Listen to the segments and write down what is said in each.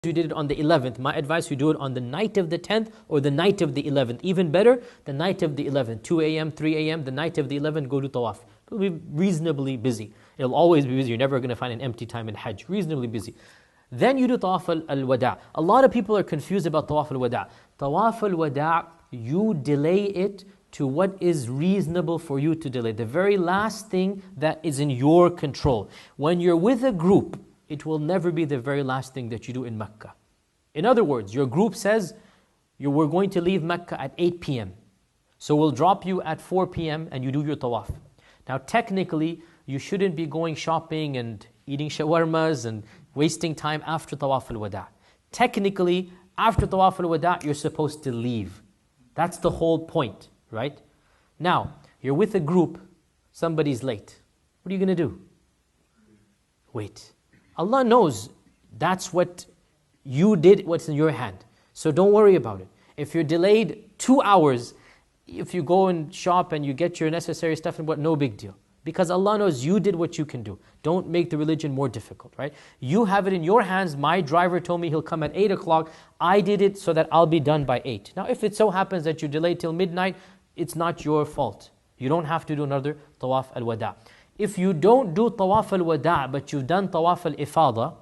you did it on the 11th. My advice, you do it on the night of the 10th or the night of the 11th. Even better, the night of the 11th. 2 a.m., 3 a.m., the night of the 11th, go to tawaf. It'll be reasonably busy. It'll always be busy. You're never going to find an empty time in Hajj. Reasonably busy. Then you do tawaf al-wada'. A lot of people are confused about tawaf al-wada'. Tawaf al-wada', you delay it to what is reasonable for you to delay. The very last thing that is in your control. When you're with a group, it will never be the very last thing that you do in Mecca. In other words, your group says, we're going to leave Mecca at 8 p.m. So we'll drop you at 4 p.m. and you do your tawaf. Now technically, you shouldn't be going shopping and eating shawarmas and wasting time after tawaf al-wada'. Technically, after tawaf al-wada', you're supposed to leave. That's the whole point, right? Now, you're with a group, somebody's late. What are you going to do? Wait. Allah knows that's what you did, what's in your hand. So don't worry about it. If you're delayed 2 hours, if you go and shop and you get your necessary stuff and what, no big deal. Because Allah knows you did what you can do. Don't make the religion more difficult, right? You have it in your hands. My driver told me he'll come at 8 o'clock. I did it so that I'll be done by 8. Now if it so happens that you delayed till midnight, it's not your fault. You don't have to do another tawaf al-wada'. If you don't do tawaf al-wada' but you've done tawaf al-ifada,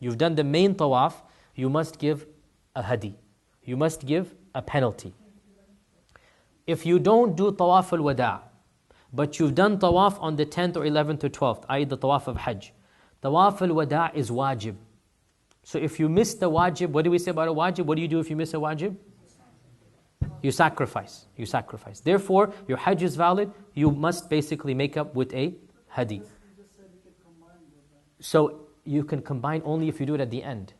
you've done the main tawaf, you must give a hadi. You must give a penalty. If you don't do tawaf al-wada' but you've done tawaf on the 10th or 11th or 12th, i.e. the tawaf of Hajj, tawaf al-wada' is wajib. So if you miss the wajib, what do we say about a wajib? What do you do if you miss a wajib? You sacrifice. You sacrifice. Therefore, your Hajj is valid. You must basically make up with a hadi. So you can combine only if you do it at the end.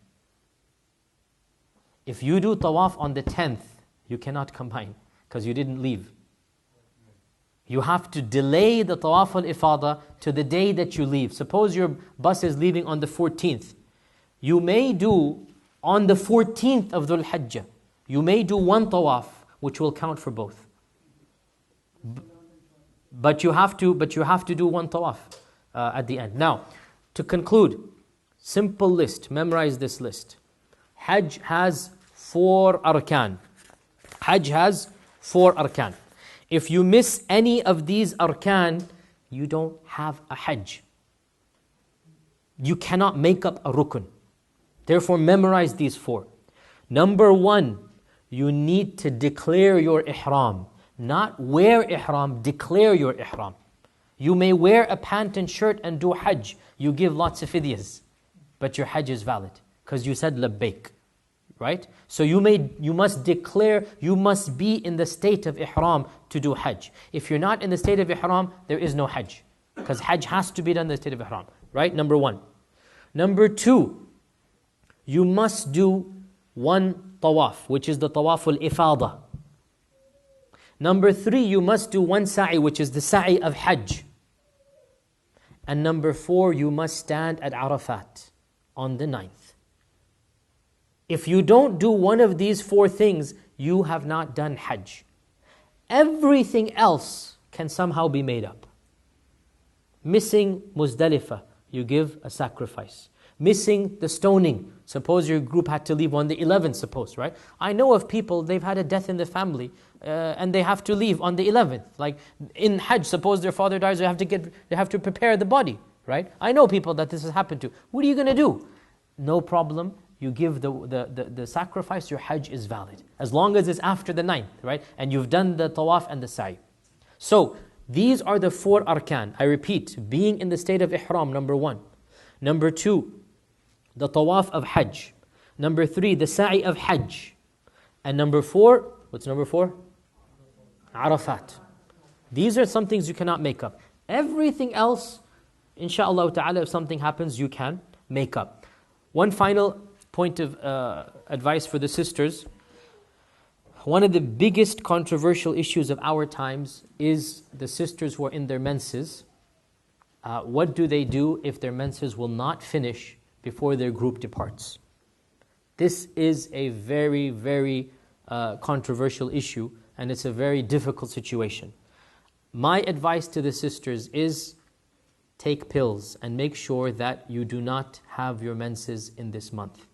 If you do tawaf on the 10th, you cannot combine because you didn't leave. You have to delay the tawaf al-ifada to the day that you leave. Suppose your bus is leaving on the 14th. You may do on the 14th of Dhul Hajjah. You may do one tawaf, which will count for both. But you have to do one tawaf at the end. Now, to conclude, simple list, memorize this list. Hajj has 4 arkan. Hajj has 4 arkan. If you miss any of these arkan, you don't have a Hajj. You cannot make up a rukun. Therefore, memorize these 4. Number 1, you need to declare your ihram. Not wear ihram, declare your ihram. You may wear a pant and shirt and do Hajj. You give lots of fidyas, but your Hajj is valid because you said labbaik, right? So you must declare, you must be in the state of ihram to do Hajj. If you're not in the state of ihram, there is no Hajj because Hajj has to be done in the state of ihram, right? Number 1. Number 2, you must do one tawaf, which is the tawaf al-ifada. Number 3, you must do one sa'i, which is the sa'i of Hajj. And number 4, you must stand at Arafat on the 9th. If you don't do one of these 4 things, you have not done Hajj. Everything else can somehow be made up. Missing Muzdalifah, you give a sacrifice. Missing the stoning. Suppose your group had to leave on the 11th, suppose, right? I know of people, they've had a death in the family and they have to leave on the 11th. Like in Hajj, suppose their father dies, they have to prepare the body, right? I know people that this has happened to. What are you going to do? No problem. You give the sacrifice, your Hajj is valid. As long as it's after the 9th, right? And you've done the tawaf and the sa'i. So, these are the 4 arkan. I repeat, being in the state of ihram, number 1. Number 2, the tawaf of Hajj. Number 3, the sa'i of Hajj. And number 4, what's number 4? Arafat. These are some things you cannot make up. Everything else, inshaAllah ta'ala, if something happens, you can make up. One final point of advice for the sisters. One of the biggest controversial issues of our times is the sisters who are in their menses. What do they do if their menses will not finish before their group departs? This is a very, very controversial issue, and it's a very difficult situation. My advice to the sisters is take pills and make sure that you do not have your menses in this month.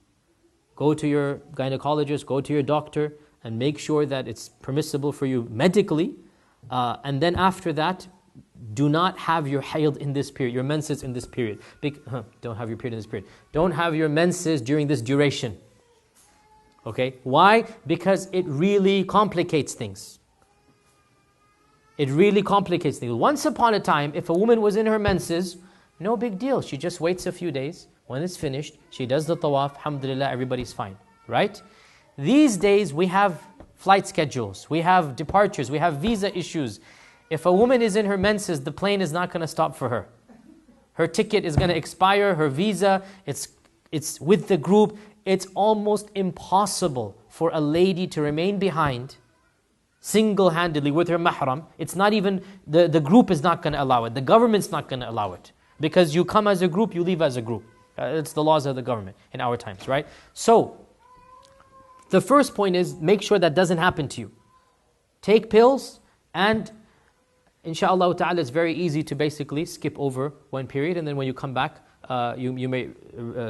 go to your gynecologist, go to your doctor, and make sure that it's permissible for you medically. And then after that, do not have your hayd in this period, your menses in this period. Don't have your period in this period. Don't have your menses during this duration. Okay? Why? Because it really complicates things. It really complicates things. Once upon a time, if a woman was in her menses, no big deal. She just waits a few days. When it's finished, she does the tawaf. Alhamdulillah, everybody's fine. Right? These days, we have flight schedules. We have departures. We have visa issues. If a woman is in her menses, the plane is not going to stop for her. Her ticket is going to expire. Her visa, it's with the group. It's almost impossible for a lady to remain behind single-handedly with her mahram. It's not even, the group is not going to allow it. The government's not going to allow it. Because you come as a group, you leave as a group. It's the laws of the government in our times, right? So, the first point is, make sure that doesn't happen to you. Take pills, and inshallah ta'ala, it's very easy to basically skip over one period, and then when you come back, you may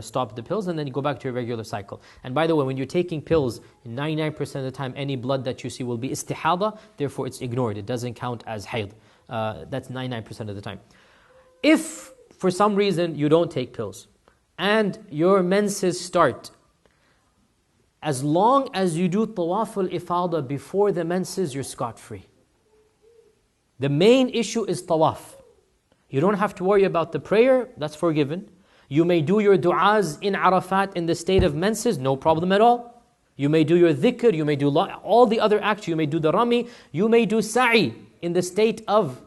stop the pills, and then you go back to your regular cycle. And by the way, when you're taking pills, 99% of the time, any blood that you see will be istihada, therefore it's ignored. It doesn't count as hayd. That's 99% of the time. If, for some reason, you don't take pills, and your menses start, as long as you do tawaf al-ifada before the menses, you're scot-free. The main issue is tawaf. You don't have to worry about the prayer, that's forgiven. You may do your du'as in Arafat in the state of menses, no problem at all. You may do your dhikr, you may do all the other acts, you may do the rami, you may do sa'i in the state of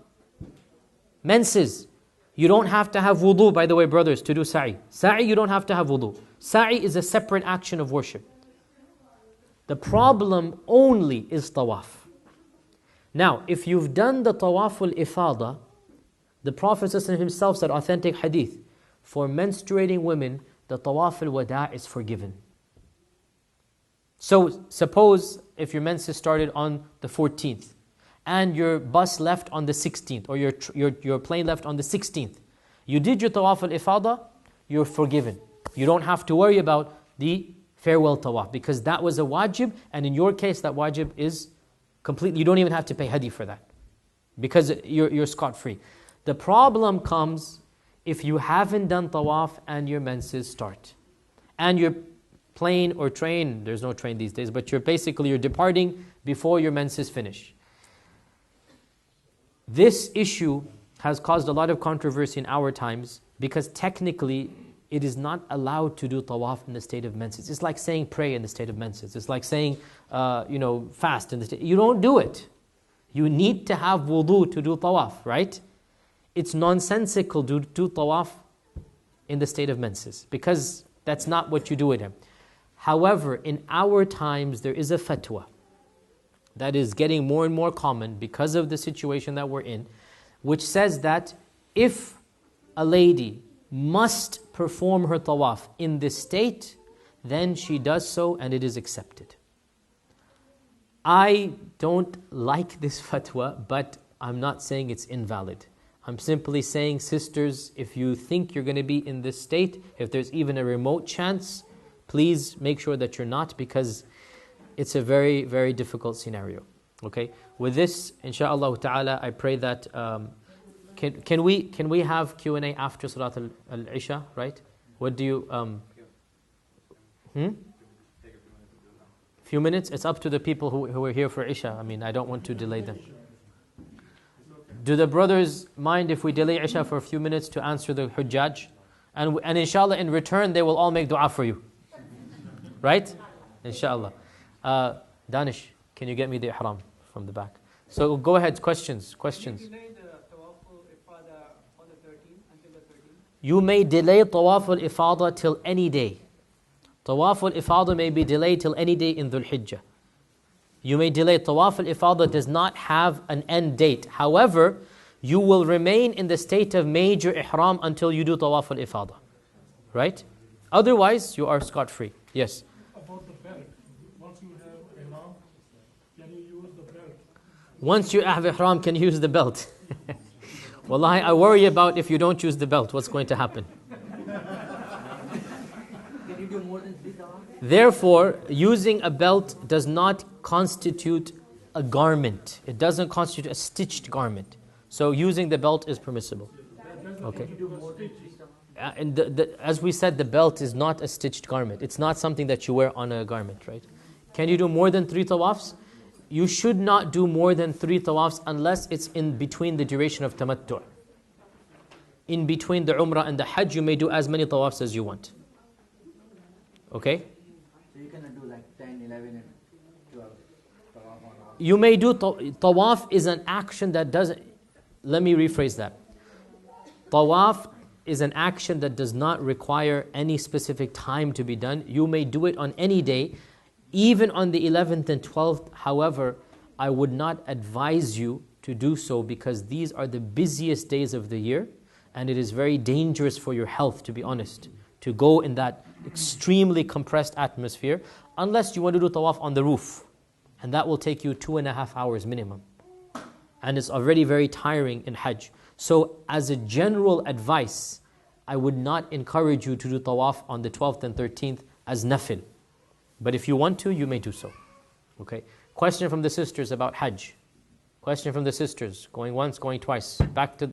menses. You don't have to have wudu, by the way, brothers, to do sa'i. Sa'i, you don't have to have wudu. Sa'i is a separate action of worship. The problem only is tawaf. Now, if you've done the tawaf al-ifada, the Prophet himself said, authentic hadith, for menstruating women, the tawaf al-wada' is forgiven. So, suppose if your menses started on the 14th, and your bus left on the 16th, or your plane left on the 16th, you did your tawaf al-ifada, you're forgiven. You don't have to worry about the farewell tawaf, because that was a wajib, and in your case, that wajib is completely, you don't even have to pay hadi for that, because you're scot-free. The problem comes if you haven't done tawaf and your menses start. And your plane or train, there's no train these days, but you're departing before your menses finish. This issue has caused a lot of controversy in our times, because technically it is not allowed to do tawaf in the state of menses. It's like saying pray in the state of menses. It's like saying, fast in the state. You don't do it. You need to have wudu to do tawaf, right? It's nonsensical to do tawaf in the state of menses, because that's not what you do with him. However, in our times, there is a fatwa that is getting more and more common because of the situation that we're in, which says that if a lady must perform her tawaf in this state, then she does so and it is accepted. I don't like this fatwa, but I'm not saying it's invalid. I'm simply saying, sisters, if you think you're going to be in this state, if there's even a remote chance, please make sure that you're not, because it's a very, very difficult scenario. Okay? With this, inshaAllah ta'ala, I pray that, can we have Q&A after Salat al-Isha, right? What do you, Few minutes? It's up to the people who are here for Isha. I mean, I don't want to delay them. Do the brothers mind if we delay Isha for a few minutes to answer the Hujjaj? And inshallah, in return, they will all make dua for you. Right? Inshallah. Danish, can you get me the ihram from the back? So go ahead, questions. You may delay tawaf al-ifada till any day. Tawaf al-ifada may be delayed till any day in Dhul Hijjah. You may delay. Tawaf al-ifada does not have an end date. However, you will remain in the state of major ihram until you do tawaf al-ifada. Right? Otherwise, you are scot-free. Yes? About the belt. Once you have ihram, can you use the belt? Once you have ihram, can you use the belt? Wallahi, I worry about if you don't use the belt, what's going to happen. Can you do Therefore, using a belt does not constitute a garment. It doesn't constitute a stitched garment. So using the belt is permissible. Okay. And as we said, the belt is not a stitched garment. It's not something that you wear on a garment, right? Can you do more than 3 tawafs? You should not do more than 3 tawafs unless it's in between the duration of tamattu'. In between the umrah and the hajj, you may do as many tawafs as you want. Okay? So you cannot do like 10, 11 and 12 tawaf on all. You may do tawaf is an action that doesn't. Let me rephrase that. Tawaf is an action that does not require any specific time to be done. You may do it on any day, even on the 11th and 12th. However, I would not advise you to do so because these are the busiest days of the year, and it is very dangerous for your health, to be honest, to go in that extremely compressed atmosphere, unless you want to do tawaf on the roof, and that will take you 2.5 hours minimum. And it's already very tiring in Hajj. So as a general advice, I would not encourage you to do tawaf on the 12th and 13th as nafil. But if you want to, you may do so. Okay. Question from the sisters about Hajj. Question from the sisters. Going once, going twice. Back to